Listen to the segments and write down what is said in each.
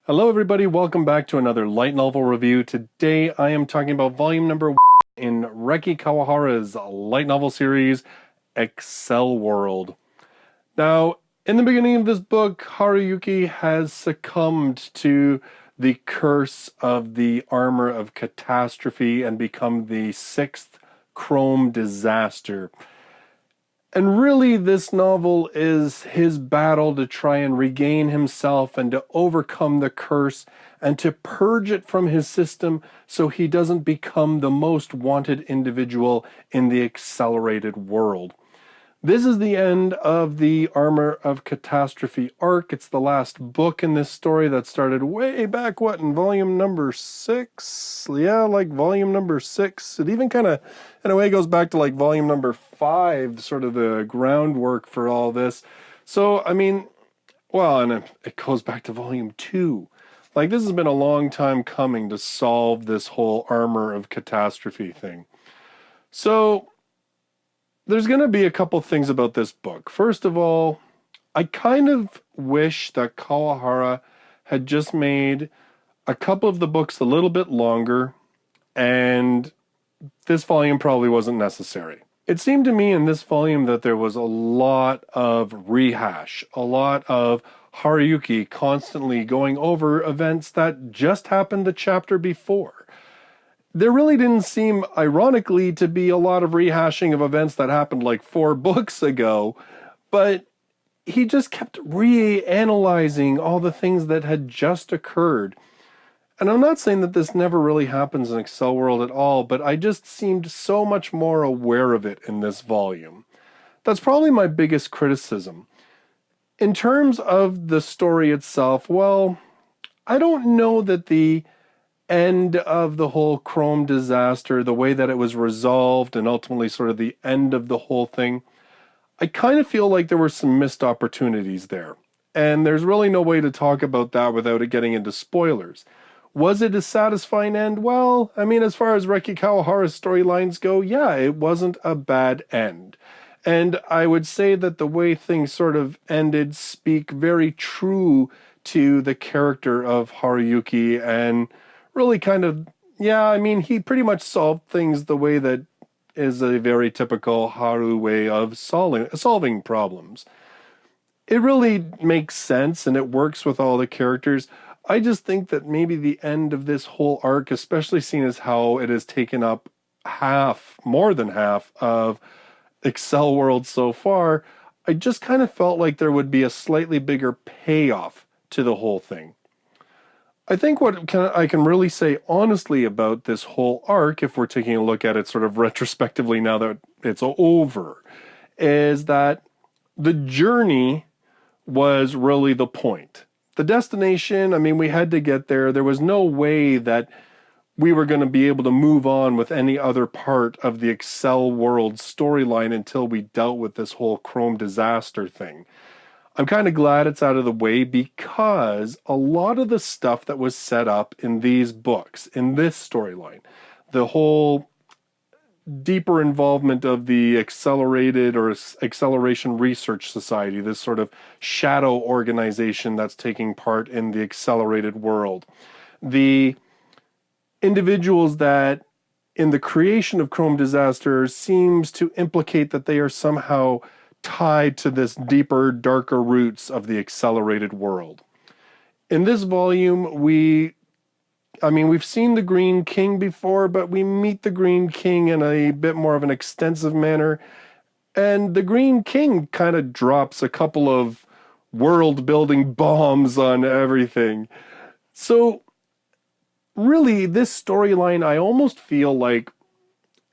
Hello everybody, welcome back to another light novel review. Today I am talking about volume number 1 in Reki Kawahara's light novel series, Accel World. Now, in the beginning of this book, Haruyuki has succumbed to the curse of the armor of catastrophe and become the 6th chrome disaster. And really, this novel is his battle to try and regain himself and to overcome the curse and to purge it from his system so he doesn't become the most wanted individual in the accelerated world. This is the end of the Armor of Catastrophe arc. It's the last book in this story that started way back, in volume number 6? Yeah, like volume number 6. It even kind of, in a way, goes back to like volume number 5, sort of the groundwork for all this. So, I mean, and it goes back to volume 2. Like, this has been a long time coming to solve this whole Armor of Catastrophe thing. So there's going to be a couple things about this book. First of all, I kind of wish that Kawahara had just made a couple of the books a little bit longer, and this volume probably wasn't necessary. It seemed to me in this volume that there was a lot of rehash, a lot of Haruyuki constantly going over events that just happened the chapter before. There really didn't seem, ironically, to be a lot of rehashing of events that happened like 4 books ago, but he just kept reanalyzing all the things that had just occurred. And I'm not saying that this never really happens in Accel World at all, but I just seemed so much more aware of it in this volume. That's probably my biggest criticism. In terms of the story itself, I don't know that the end of the whole Chrome disaster, the way that it was resolved, and ultimately sort of the end of the whole thing, I kind of feel like there were some missed opportunities there. And there's really no way to talk about that without it getting into spoilers. Was it a satisfying end? Well, I mean, as far as Reki Kawahara's storylines go, yeah, it wasn't a bad end. And I would say that the way things sort of ended speak very true to the character of Haruyuki and really kind of, he pretty much solved things the way that is a very typical Haru way of solving problems. It really makes sense and it works with all the characters. I just think that maybe the end of this whole arc, especially seeing as how it has taken up more than half of Accel World so far, I just kind of felt like there would be a slightly bigger payoff to the whole thing. I think what I can really say honestly about this whole arc, if we're taking a look at it sort of retrospectively now that it's over, is that the journey was really the point. The destination, I mean, we had to get there. There was no way that we were going to be able to move on with any other part of the Accel World storyline until we dealt with this whole Chrome disaster thing. I'm kind of glad it's out of the way because a lot of the stuff that was set up in these books, in this storyline, the whole deeper involvement of the Accelerated or Acceleration Research Society, this sort of shadow organization that's taking part in the accelerated world, the individuals that in the creation of Chrome Disaster seems to implicate that they are somehow tied to this deeper, darker roots of the accelerated world. In this volume, we've seen the Green King before, but we meet the Green King in a bit more of an extensive manner. And the Green King kind of drops a couple of world-building bombs on everything. So, really, this storyline, I almost feel like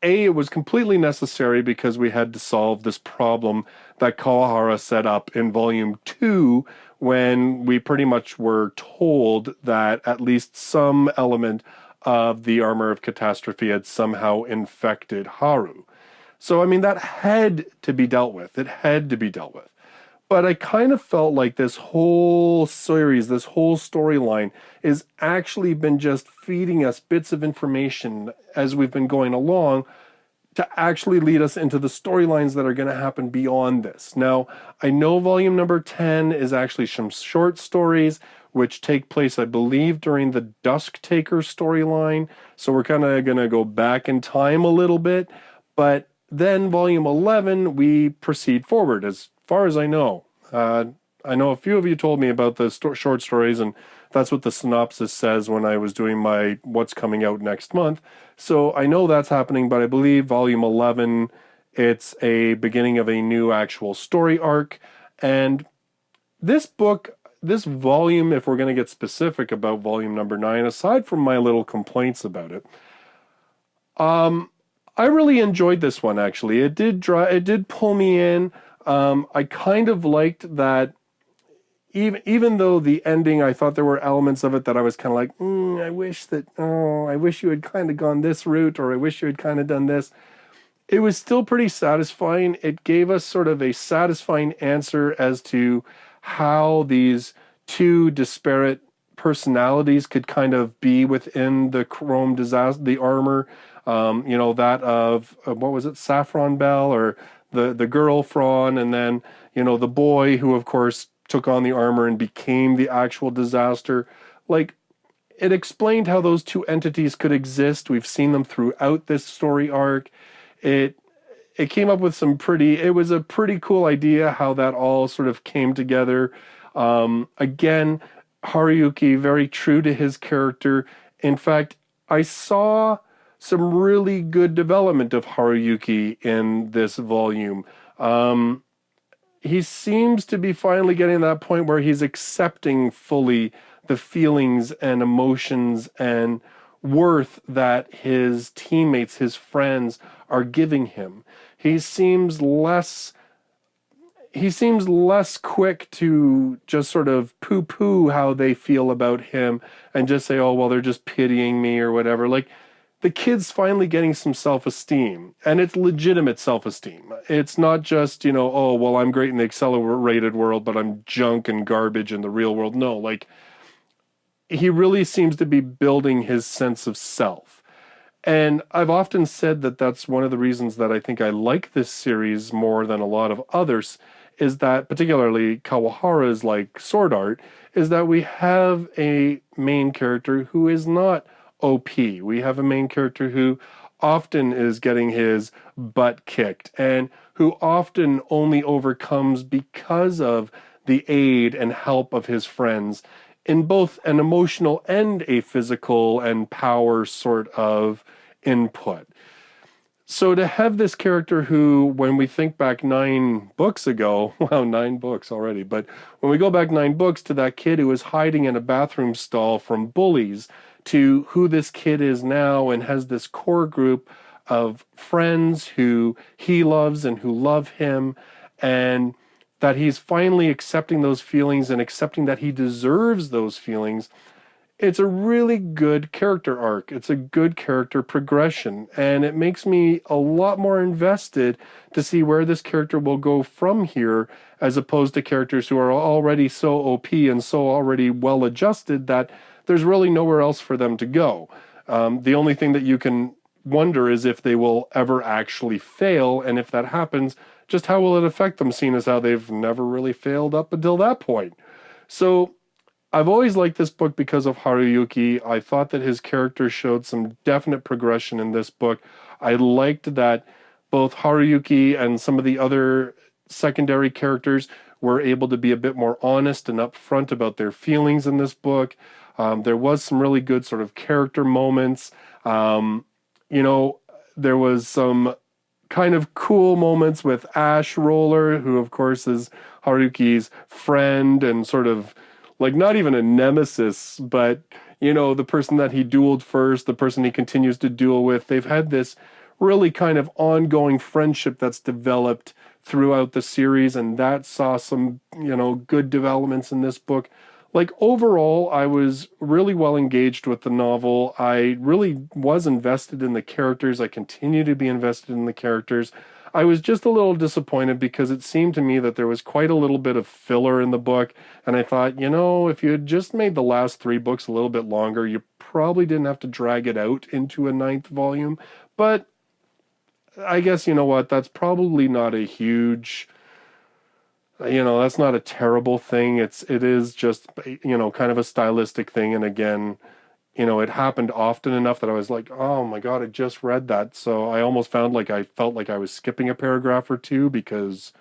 it was completely necessary because we had to solve this problem that Kawahara set up in volume 2 when we pretty much were told that at least some element of the Armor of Catastrophe had somehow infected Haru. So, I mean, that had to be dealt with. It had to be dealt with. But I kind of felt like this whole series, this whole storyline, is actually been just feeding us bits of information as we've been going along to actually lead us into the storylines that are going to happen beyond this. Now, I know volume number 10 is actually some short stories. which take place, I believe, during the Dusk Taker storyline. So we're kind of going to go back in time a little bit. But then volume 11, we proceed forward, as far as I know. I know a few of you told me about the short stories, and that's what the synopsis says when I was doing my what's coming out next month. So I know that's happening, but I believe volume 11, it's a beginning of a new actual story arc. And this book, this volume, if we're going to get specific about volume number 9, aside from my little complaints about it, I really enjoyed this one, actually. It did pull me in. I kind of liked that. Even though the ending, I thought there were elements of it that I was kind of like, I wish you had kind of gone this route, or I wish you had kind of done this. It was still pretty satisfying. It gave us sort of a satisfying answer as to how these two disparate personalities could kind of be within the Chrome disaster, the armor, that of, what was it, Saffron Bell, or the girl Fron, and then, the boy who, of course, took on the armor and became the actual disaster. Like, it explained how those two entities could exist. We've seen them throughout this story arc. It came up with it was a pretty cool idea how that all sort of came together. Again, Haruyuki, very true to his character. In fact, I saw some really good development of Haruyuki in this volume. He seems to be finally getting to that point where he's accepting fully the feelings and emotions and worth that his teammates, his friends, are giving him. He seems less quick to just sort of poo-poo how they feel about him and just say, oh, well, they're just pitying me or whatever. Like, the kid's finally getting some self-esteem, and it's legitimate self-esteem. It's not just, oh, well, I'm great in the accelerated world, but I'm junk and garbage in the real world. No, like, he really seems to be building his sense of self. And I've often said that that's one of the reasons that I think I like this series more than a lot of others, is that, particularly Kawahara's like Sword Art, is that we have a main character who is not OP. We have a main character who often is getting his butt kicked and who often only overcomes because of the aid and help of his friends in both an emotional and a physical and power sort of input. So to have this character who, when we think back 9 books ago, wow, 9 books already, but when we go back 9 books to that kid who was hiding in a bathroom stall from bullies, to who this kid is now and has this core group of friends who he loves and who love him, and that he's finally accepting those feelings and accepting that he deserves those feelings. It's a really good character arc. It's a good character progression, and it makes me a lot more invested to see where this character will go from here, as opposed to characters who are already so OP and so already well adjusted that there's really nowhere else for them to go. The only thing that you can wonder is if they will ever actually fail, and if that happens, just how will it affect them, seeing as how they've never really failed up until that point. So I've always liked this book because of Haruyuki. I thought that his character showed some definite progression in this book. I liked that both Haruyuki and some of the other secondary characters were able to be a bit more honest and upfront about their feelings in this book. There was some really good sort of character moments. There was some kind of cool moments with Ash Roller, who of course is Haruyuki's friend and sort of like not even a nemesis, but the person that he dueled first, the person he continues to duel with. They've had this really kind of ongoing friendship that's developed throughout the series, and that saw some, good developments in this book. Like, overall, I was really well engaged with the novel. I really was invested in the characters. I continue to be invested in the characters. I was just a little disappointed because it seemed to me that there was quite a little bit of filler in the book, and I thought, if you had just made the last 3 books a little bit longer, you probably didn't have to drag it out into a 9th volume. But I guess, that's probably not a huge That's not a terrible thing. It is just, kind of a stylistic thing. And again, it happened often enough that I was like, oh my God, I just read that. So I almost felt like I was skipping a paragraph or two because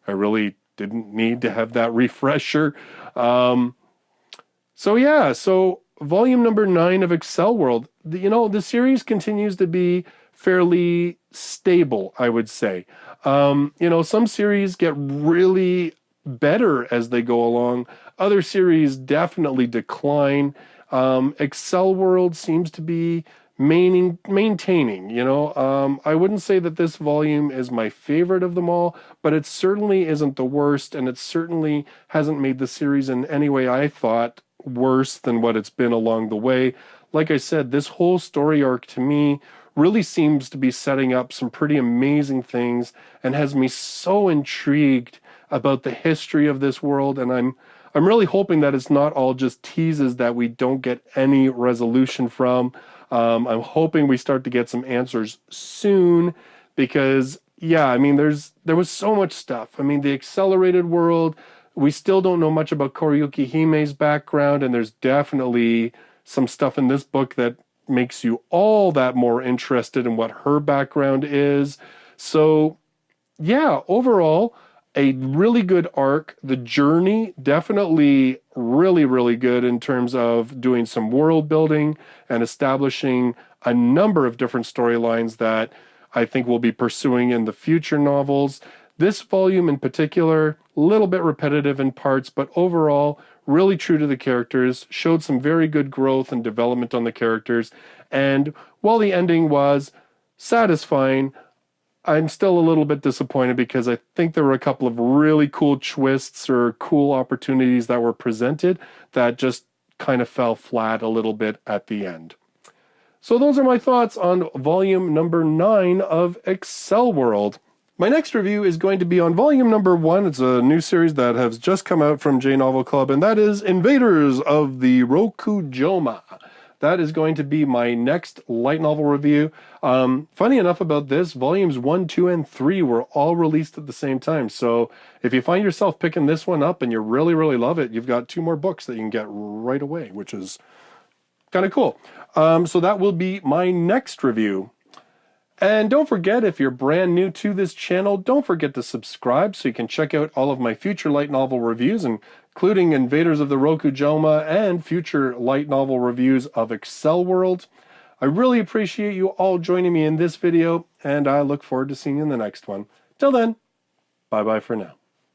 I really didn't need to have that refresher. So yeah, so volume number 9 of Accel World, the series continues to be fairly stable, I would say. Some series get really better as they go along. Other series definitely decline. Accel World seems to be maintaining. I wouldn't say that this volume is my favorite of them all, but it certainly isn't the worst, and it certainly hasn't made the series in any way I thought worse than what it's been along the way. Like I said, this whole story arc to me really seems to be setting up some pretty amazing things and has me so intrigued about the history of this world. And I'm really hoping that it's not all just teases that we don't get any resolution from. I'm hoping we start to get some answers soon because, yeah, I mean, there was so much stuff. I mean, the accelerated world, we still don't know much about Koriyuki Hime's background, and there's definitely some stuff in this book that makes you all that more interested in what her background is. So, yeah, overall, a really good arc. The journey, definitely really, really good in terms of doing some world building and establishing a number of different storylines that I think we'll be pursuing in the future novels. This volume in particular, a little bit repetitive in parts, but overall, really true to the characters, showed some very good growth and development on the characters. And while the ending was satisfying, I'm still a little bit disappointed because I think there were a couple of really cool twists or cool opportunities that were presented that just kind of fell flat a little bit at the end. So those are my thoughts on volume number 9 of Accel World. My next review is going to be on volume number 1. It's a new series that has just come out from J Novel Club, and that is Invaders of the Rokujoma. That is going to be my next light novel review. Funny enough about this, volumes 1, 2, and 3 were all released at the same time. So if you find yourself picking this one up and you really, really love it, you've got 2 more books that you can get right away, which is kind of cool. So that will be my next review. And don't forget, if you're brand new to this channel, don't forget to subscribe so you can check out all of my future light novel reviews, including Invaders of the Rokujoma and future light novel reviews of Accel World. I really appreciate you all joining me in this video, and I look forward to seeing you in the next one. Till then, bye-bye for now.